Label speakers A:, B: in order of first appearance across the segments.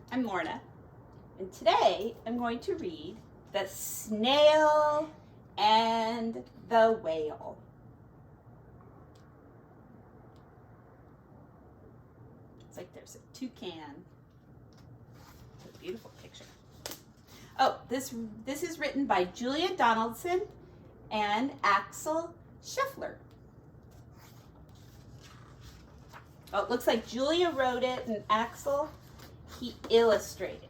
A: I'm Lorna, and today I'm going to read The Snail and the Whale. It's like there's a toucan. It's a beautiful picture. Oh, this is written by Julia Donaldson and Axel Scheffler. Oh, it looks like Julia wrote it and Axel, he illustrated.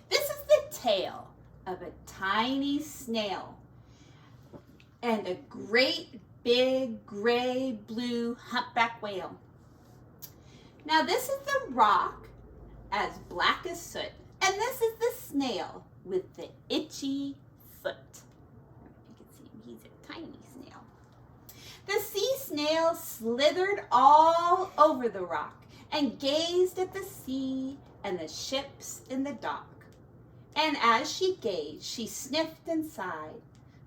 A: This is the tale of a tiny snail and a great big gray blue humpback whale. Now this is the rock as black as soot, and this is the snail with the itchy foot. You can see he's a tiny snail. The sea snail slithered all over the rock and gazed at the sea and the ships in the dock. And as she gazed, she sniffed and sighed.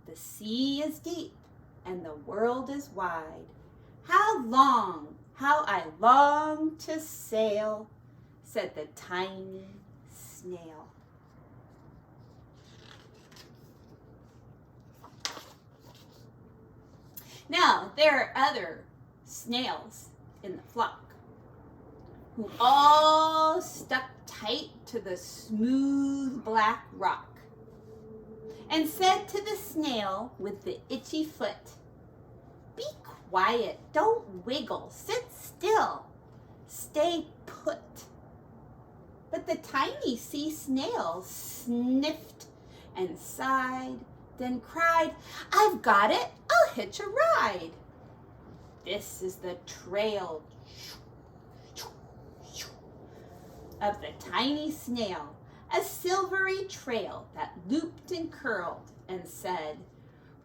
A: The sea is deep and the world is wide. How I long to sail, said the tiny snail. Now, there are other snails in the flock who all stuck tight to the smooth black rock and said to the snail with the itchy foot, "Be quiet, don't wiggle, sit still, stay put." But the tiny sea snail sniffed and sighed, then cried, "I've got it, I'll hitch a ride." This is the trail of the tiny snail, a silvery trail that looped and curled and said,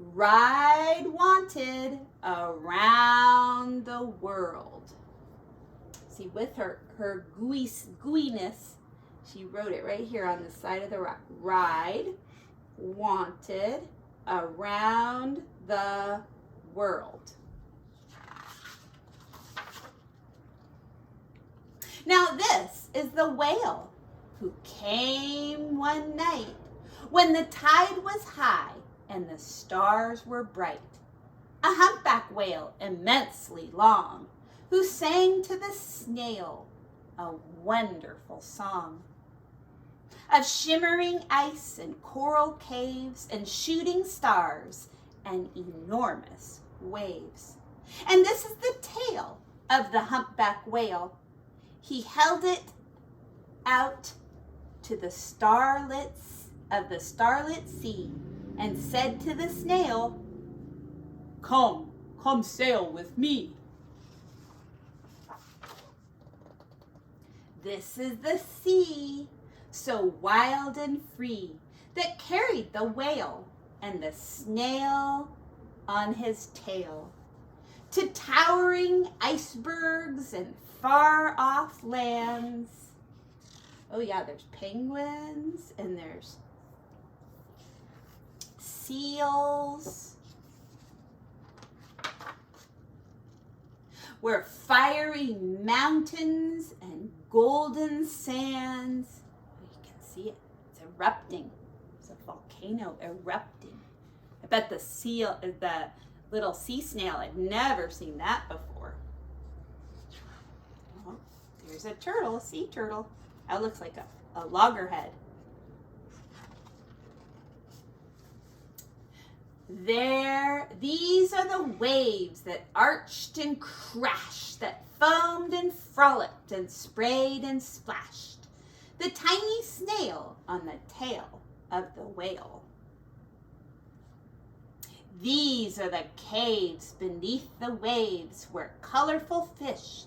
A: "Ride wanted around the world." See, with her gooiness, she wrote it right here on the side of the rock. Ride wanted around the world. Now this is the whale who came one night when the tide was high and the stars were bright. A humpback whale immensely long who sang to the snail a wonderful song of shimmering ice and coral caves and shooting stars and enormous waves. And this is the tale of the humpback whale. He held it out to the starlit sea and said to the snail, Come sail with me." This is the sea, so wild and free, that carried the whale and the snail on his tail to towering icebergs and far off lands. Oh yeah, there's penguins and there's seals. Where fiery mountains and golden sands. Oh, you can see it. It's erupting. It's a volcano erupting. I bet the little sea snail, I've never seen that before. Oh, there's a turtle, a sea turtle. That looks like a loggerhead. These are the waves that arched and crashed, that foamed and frolicked and sprayed and splashed. The tiny snail on the tail of the whale. These are the caves beneath the waves where colorful fish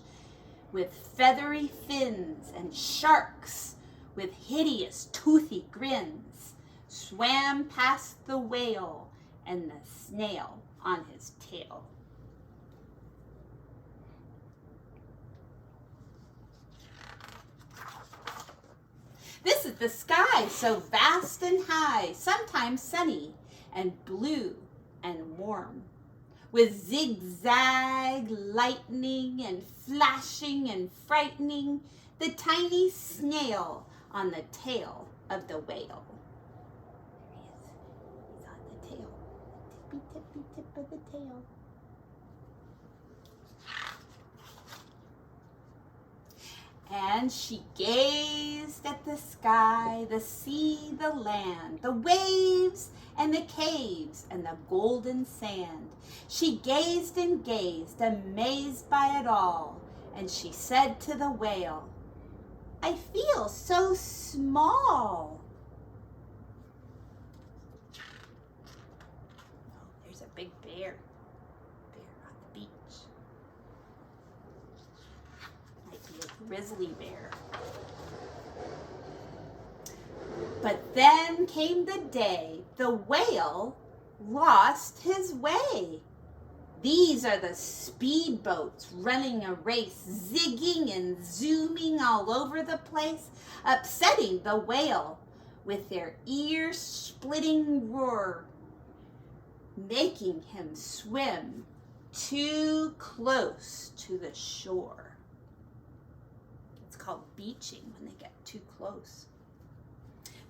A: with feathery fins and sharks with hideous toothy grins swam past the whale and the snail on his tail. This is the sky, so vast and high, sometimes sunny and blue and warm, with zigzag lightning and flashing and frightening the tiny snail on the tail of the whale. There he is. He's on the tail. Tippy, tippy, tip of the tail. And she gazed at the sky, the sea, the land, the waves and the caves and the golden sand. She gazed and gazed, amazed by it all. And she said to the whale, "I feel so small." Oh, there's a big bear. Bear on the beach. Might be a grizzly bear. But then came the day the whale lost his way. These are the speedboats running a race, zigging and zooming all over the place, upsetting the whale with their ear-splitting roar, making him swim too close to the shore. It's called beaching when they get too close.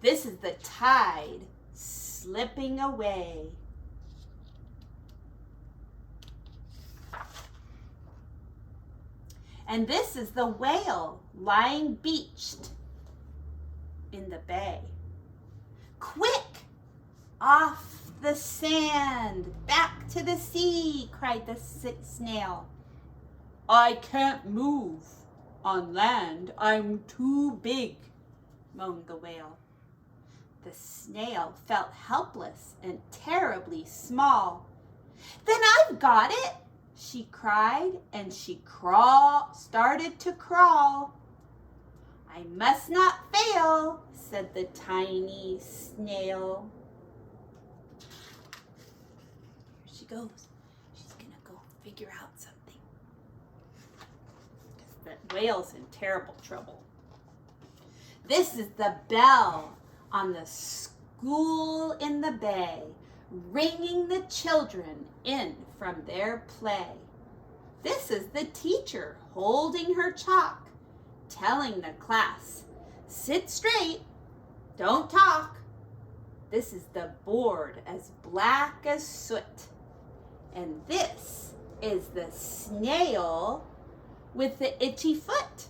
A: This is the tide slipping away. And this is the whale lying beached in the bay. "Quick! Off the sand! Back to the sea!" cried the snail. "I can't move. On land, I'm too big," moaned the whale. The snail felt helpless and terribly small. "Then I've got it!" she cried, and she started to crawl. "I must not fail," said the tiny snail. Here she goes. She's gonna go figure out something. Because the whale's in terrible trouble. This is the bell on the school in the bay, ringing the children in from their play. This is the teacher holding her chalk, telling the class, "Sit straight, don't talk." This is the board as black as soot. And this is the snail with the itchy foot.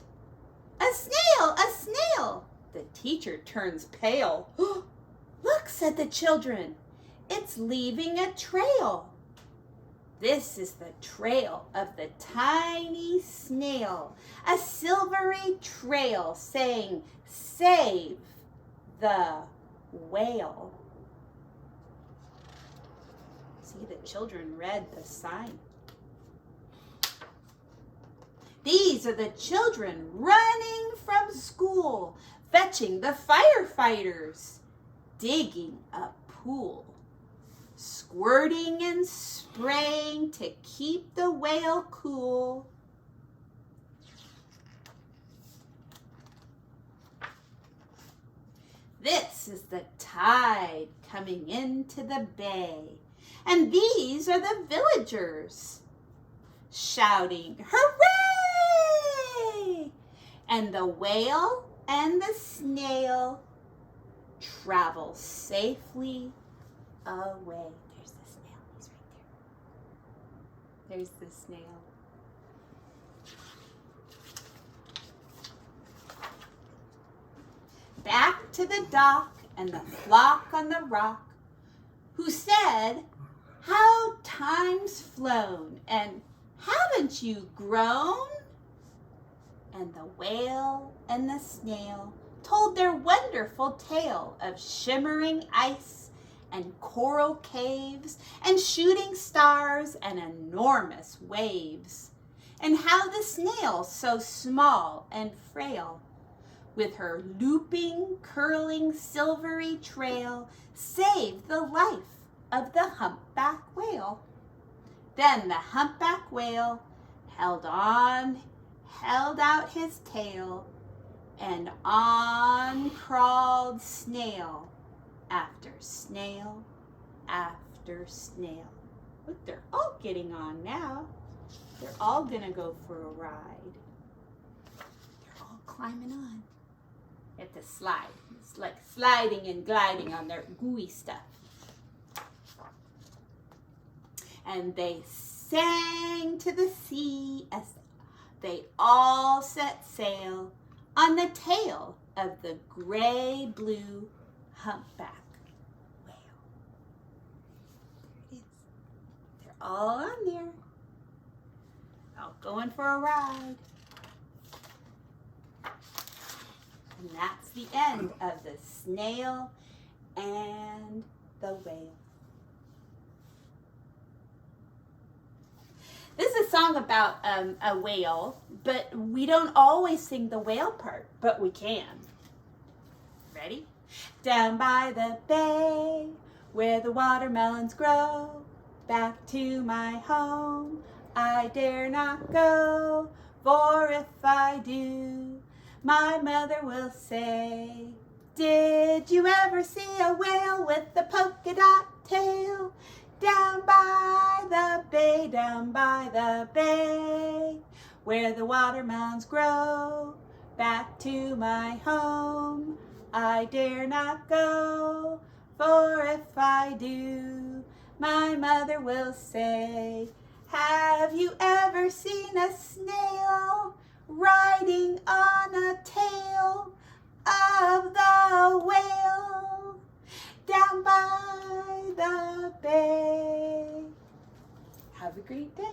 A: "A snail, a snail!" The teacher turns pale. "Look," said the children, "it's leaving a trail." This is the trail of the tiny snail, a silvery trail saying, "Save the whale." See, the children read the sign. These are the children running from school, fetching the firefighters, digging a pool, squirting and spraying to keep the whale cool. This is the tide coming into the bay, and these are the villagers shouting, "Hooray!" And the whale and the snail travel safely away. There's the snail. He's right there. There's the snail. Back to the dock and the flock on the rock, who said, "How time's flown, and haven't you grown?" And the whale and the snail told their wonderful tale of shimmering ice and coral caves and shooting stars and enormous waves, and how the snail, so small and frail, with her looping, curling, silvery trail, saved the life of the humpback whale. Then the humpback whale held out his tail, and on crawled snail after snail after snail. Look, they're all getting on now. They're all gonna go for a ride. They're all climbing on. You have to slide. It's like sliding and gliding on their gooey stuff. And they sang to the sea as they all set sail on the tail of the gray-blue humpback whale. There it is. They're all on there. All going for a ride. And that's the end of the snail and the whale. This is a song about a whale, but we don't always sing the whale part, but we can. Ready? Down by the bay, where the watermelons grow, back to my home, I dare not go, for if I do, my mother will say, did you ever see a whale with a polka dot tail? Down by the bay, where the watermelons grow, back to my home, I dare not go, for if I do, my mother will say, have you ever seen a snail riding on a tail of the whale? Down by the bay. Have a great day.